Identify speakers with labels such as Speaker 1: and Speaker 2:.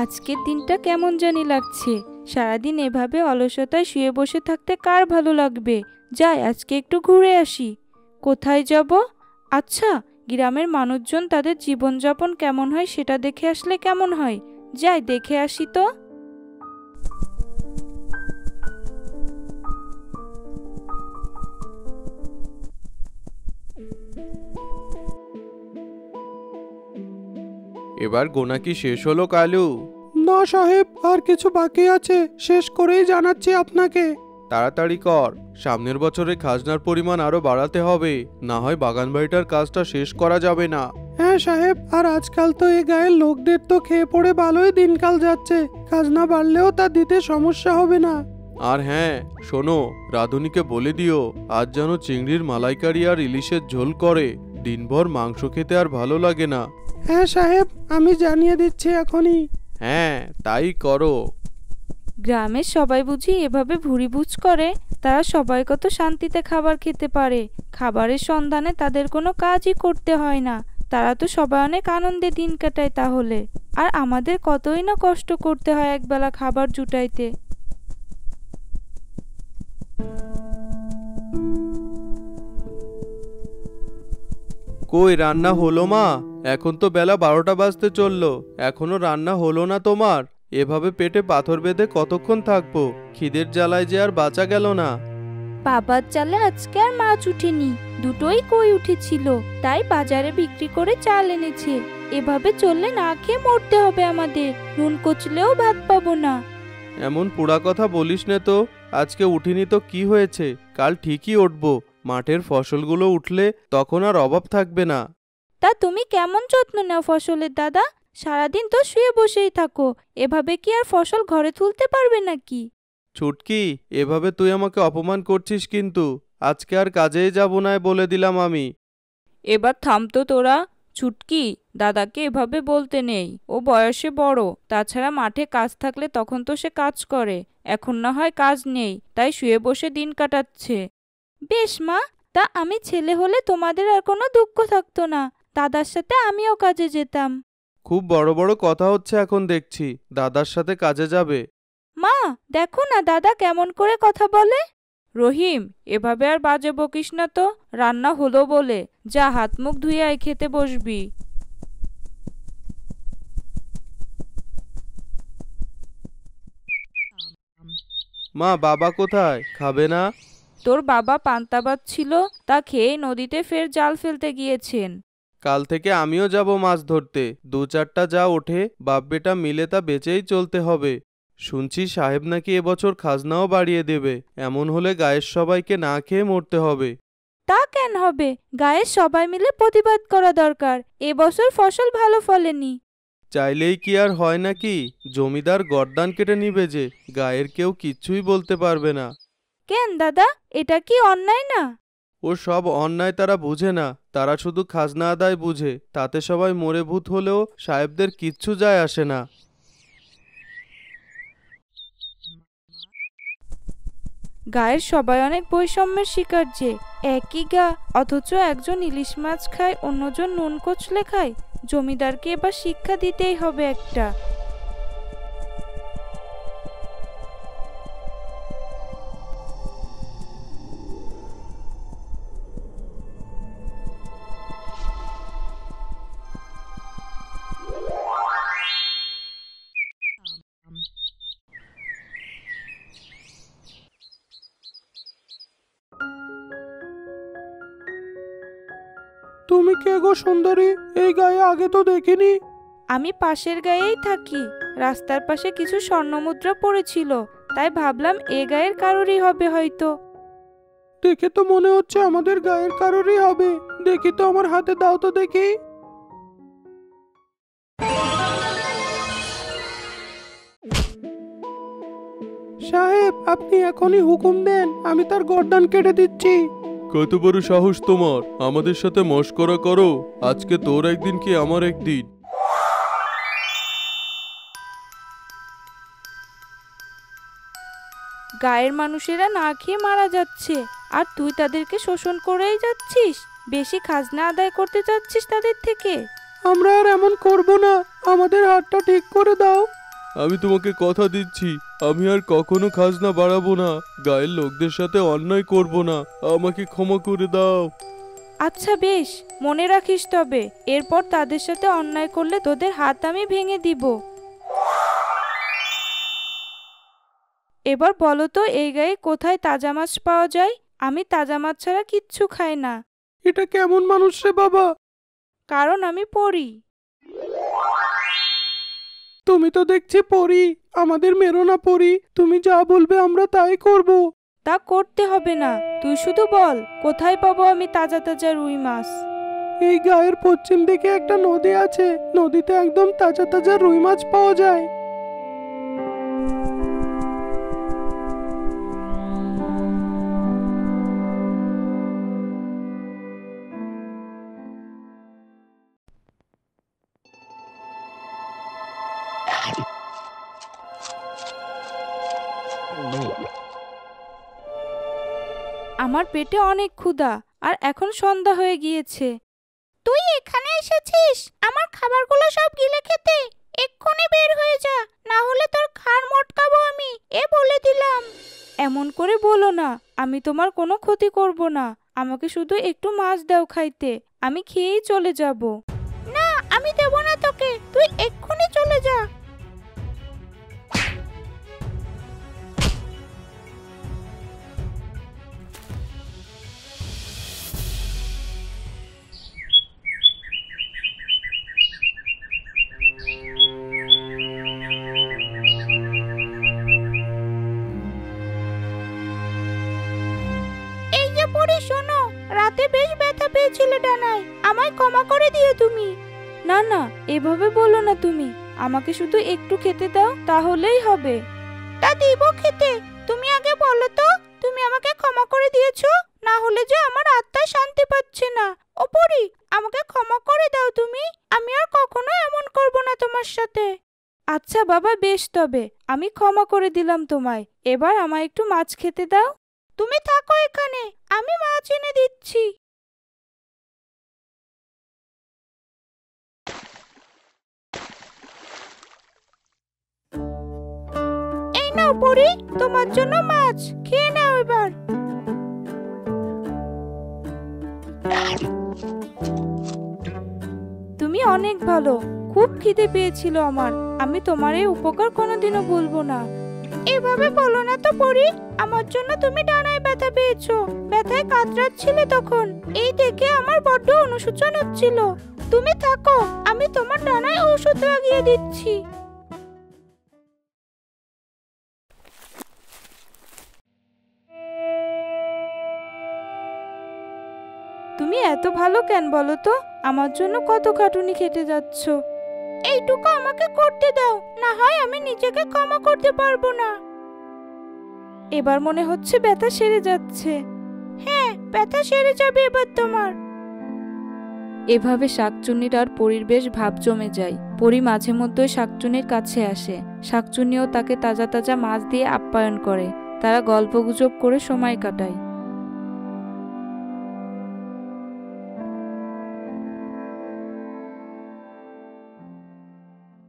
Speaker 1: আজকের দিনটা কেমন জানি লাগছে। সারাদিন এভাবে অলসতায় শুয়ে বসে থাকতে কার ভালো লাগবে। যাই আজকে একটু ঘুরে আসি। কোথায় যাব? আচ্ছা, গ্রামের মানুষজন তাদের জীবনযাপন কেমন হয় সেটা দেখে আসলে কেমন হয়। যাই দেখে আসি তো।
Speaker 2: এবার গোনা কি শেষ হলো কালু?
Speaker 3: না সাহেব, আর কিছু বাকি আছে, শেষ করেই জানাচ্ছি আপনাকে।
Speaker 2: তাড়াতাড়ি কর, সামনের বছরে খাজনার পরিমাণ আরো বাড়াতে হবে, না হয় বাগান বাড়িটার কাজটা শেষ করা যাবে না।
Speaker 3: হ্যাঁ সাহেব, আর আজকাল তো এই গায়ের লোকদের তো খেয়ে পড়ে ভালোই দিনকাল যাচ্ছে, খাজনা বাড়লেও তা দিতে সমস্যা হবে না।
Speaker 2: আর হ্যাঁ শোনো, রাধুনিকে বলে দিও আজ যেন চিংড়ির মালাইকারি আর ইলিশের ঝোল করে, দিনভর মাংস খেতে আর ভালো লাগে না।
Speaker 3: হ্যাঁ সাহেব, আমি জানিয়ে দিচ্ছি এখনই।
Speaker 2: হ্যাঁ তাই করো।
Speaker 1: গ্রামের সবাই বুঝি এভাবে ভুরিভুজ করে? তারা সবাই কত শান্তিতে খাবার খেতে পারে। খাবারের সন্ধানে তাদের কোনো কাজই করতে হয় না। তারা তো সবাই অনেক আনন্দে দিন কাটায় তাহলে। আর আমাদের কতই না কষ্ট করতে হয় একবেলা খাবার জুটাইতে।
Speaker 2: কই রান্না হলো মা? এখন তো বেলা 12টা বাজতে চললো, এখনো রান্না হলো না তোমার? এভাবে পেটে পাথর বেঁধে কতক্ষণ থাকবো? খিদের জ্বালায় যে আর বাঁচা গেল না।
Speaker 1: বাবার চালে আজকে আর মাছ উঠেনি, দুটোই কই উঠেছিল, তাই বাজারে বিক্রি করে চাল এনেছে। এভাবে চললে না খেয়ে মরতে হবে আমাদের, নুন কচলেও ভাত পাবো না।
Speaker 2: এমন পোড়া কথা বলিস নে তো। আজকে উঠিনি তো কি হয়েছে, কাল ঠিকই উঠবো। মাঠের ফসলগুলো উঠলে তখন আর অভাব থাকবে না।
Speaker 1: তা তুমি কেমন যত্ন নাও ফসলের দাদা? সারাদিন তো শুয়ে বসেই থাকো, এভাবে কি আর ফসল ঘরে তুলতে পারবে নাকি?
Speaker 2: ছুটকি, এভাবে তুই আমাকে অপমান করছিস কিন্তু। আজকে আর কাজেই যাব না বলে দিলাম আমি।
Speaker 1: এবার থাম তো তোরা। ছুটকি, দাদাকে এভাবে বলতে নেই, ও বয়সে বড়। তাছাড়া মাঠে কাজ থাকলে তখন তো সে কাজ করে, এখন না হয় কাজ নেই, তাই শুয়ে বসে দিন কাটাচ্ছে। বেশ মা, তা আমি ছেলে হলে তোমাদের আর কোনো দুঃখ থাকতো না, দাদার সাথে আমিও কাজে যেতাম।
Speaker 2: খুব বড় বড় কথা হচ্ছে এখন দেখছি, দাদার সাথে কাজে যাবে?
Speaker 1: মা, দেখো না দাদা কেমন করে কথা বলে। রহিম, এভাবে আর বাজে বকিস না তো, রান্না হলো বলে। যা হাত মুখ ধুয়ে আয়, খেতে বসবি।
Speaker 2: মা, বাবা কোথায়? খাবে না?
Speaker 1: তোর বাবা পান্তা ভাত ছিল, তা খেয়ে নদীতে ফের জাল ফেলতে গিয়েছেন।
Speaker 2: কাল থেকে আমিও যাব মাছ ধরতে। 2-4টা যা ওঠে বাপ বেটা মিলে তা বেচেই চলতে হবে। শুনছি সাহেব নাকি এবছর খাজনাও বাড়িয়ে দেবে। এমন হলে গায়ের সবাইকে না খেয়ে মরতে হবে।
Speaker 1: তা কেন হবে? গায়ের সবাই মিলে প্রতিবাদ করা দরকার। এবছর ফসল ভালো ফলেনি।
Speaker 2: চাইলেই কি আর হয় নাকি? জমিদার গর্দান কেটে নিবে যে, গায়ের কেউ কিচ্ছুই বলতে পারবে না।
Speaker 1: কেন দাদা, এটা কি অন্যায় না?
Speaker 2: ও সব অন্যায় তারা বুঝে না, তারা শুধু খাজনা আদায় বুঝে। তাতে সবাই মরে ভূত হলেও সাহেবদের কিচ্ছু যায় আসে না।
Speaker 1: গায়ের সবাই অনেক বৈষম্যের শিকার যে। একই গা, অথচ একজন ইলিশ মাছ খায়, অন্যজন নুন কচলে খায়। জমিদারকে এবার শিক্ষা দিতেই হবে একটা।
Speaker 3: তুমি কে গো সুন্দরী? এই গায়ে আগে তো দেখিনি।
Speaker 1: আমি পাশের গায়েই থাকি। রাস্তার পাশে কিছু স্বর্ণমুদ্রা পড়েছিল, তাই ভাবলাম এ গায়ের কারোরই হবে হয়তো।
Speaker 3: দেখে তো মনে হচ্ছে আমাদের গায়ের কারোরই হবে। দেখি তো, আমার হাতে দাও তো দেখি। সাহেব, আপনি এখনই হুকুম দেন, আমি তার গর্দান কেটে দিচ্ছি।
Speaker 2: কত বড় সাহস তোমার আমাদের সাথে মশকরা করো? আজকে তোর একদিন কি আমার একদিন।
Speaker 1: গায়ের মানুষেরা না খেয়ে মারা যাচ্ছে, আর তুই তাদেরকে শোষণ করেই যাচ্ছিস। বেশি খাজনা আদায় করতে চাচ্ছিস তাদের থেকে।
Speaker 3: আমরা আর এমন করব না, আমাদের হাতটা ঠিক করে দাও।
Speaker 2: আমি তোমাকে কথা দিচ্ছি, আমি আর কখনো খাজনা বাড়াবো না, গায়ের লোকদের সাথে অন্যায় করব না, আমাকে ক্ষমা করে দাও।
Speaker 1: আচ্ছা বেশ, মনে রাখিস তবে এরপর তাদের সাথে অন্যায় করলে তোদের হাত আমি ভেঙে দিব। এবার বলো তো এই গায়ে কোথায় তাজা মাছ পাওয়া যায়? আমি তাজা মাছ ছাড়া কিচ্ছু খাই না।
Speaker 3: এটা কেমন মানুষ রে বাবা?
Speaker 1: কারণ আমি পড়ি।
Speaker 3: তুমি তো দেখছি পরি, আমাদের মেরো না পরি, তুমি যা বলবে আমরা তাই করব।
Speaker 1: তা করতে হবে না, তুই শুধু বল কোথায় পাবো আমি তাজা তাজা রুই মাছ।
Speaker 3: এই গায়ের পশ্চিম দিকে একটা নদী আছে, নদীতে একদম তাজা তাজা রুই মাছ পাওয়া যায়।
Speaker 1: আমার পেটে অনেক ক্ষুধা, আর এখন সন্ধ্যা হয়ে গিয়েছে। তুই এখানে এসেছিস আমার খাবারগুলো সব গিলে খেতে? এক্ষুনি বের হয়ে যা, না হলে তোর ঘাড় মটকাবো আমি, বলে দিলাম। এমন করে বলো না, আমি তোমার কোনো ক্ষতি করব না। আমাকে শুধু একটু মাছ দাও খাইতে, আমি খেয়েই চলে যাব। না, আমি দেব না তোকে, তুই এক্ষুনি চলে যা। শোনো, রাতে বেশ ব্যথা পেয়েছিল ডানায়, আমায় ক্ষমা করে দিও তুমি। না না, এভাবে বলো না তুমি, আমাকে শুধু একটু খেতে দাও, তাহলেই হবে। তা দিব খেতে, তুমি আগে বলো তো তুমি আমাকে ক্ষমা করে দিয়েছো, না হলে যে আমার আত্মা শান্তি পাচ্ছে না। ও পরি, আমাকে ক্ষমা করে দাও তুমি, আমি আর কখনো এমন করব না তোমার সাথে। আচ্ছা বাবা বেশ, তবে আমি ক্ষমা করে দিলাম তোমায়, এবার আমায় একটু মাছ খেতে দাও। তুমি থাকো এখানে, আমি মাছ এনে দিচ্ছি। এই নাও পরি, তোমার জন্য মাছ, খেয়ে নাও এবার। তুমি অনেক ভালো, খুব খিদে পেয়েছিল আমার, আমি তোমার এই উপকার কোনোদিনও ভুলবো না। এভাবে বলো না তো পরি, আমার জন্য তুমি ডানায় ব্যথা পেয়েছো, ব্যথায় কাতরাচ্ছিলে তখন, এই দেখে আমার বড্ড অনুশোচন হচ্ছিল। তুমি থাকো, আমি তোমার ডানায় ঔষধ লাগিয়ে দিচ্ছি। তুমি এত ভালো কেন বলো তো? আমার জন্য কত খাটুনি খেটে যাচ্ছ। এইটুকু আমাকে করতে দাও, না হয় আমি নিজেকে ক্ষমা করতে পারবো না। এবার মনে হচ্ছে ব্যথা সেরে যাচ্ছে। হ্যাঁ, ব্যথা সেরে যাবে এবার তোমার। এভাবে শাকচুন্নির আর পরীর বেশ ভাব জমে যায়। পরী মাঝে মধ্যে শাকচুন্নির কাছে আসে, শাকচুন্নিও তাকে তাজা তাজা মাছ দিয়ে আপ্যায়ন করে। তারা গল্পগুজব করে সময় কাটায়।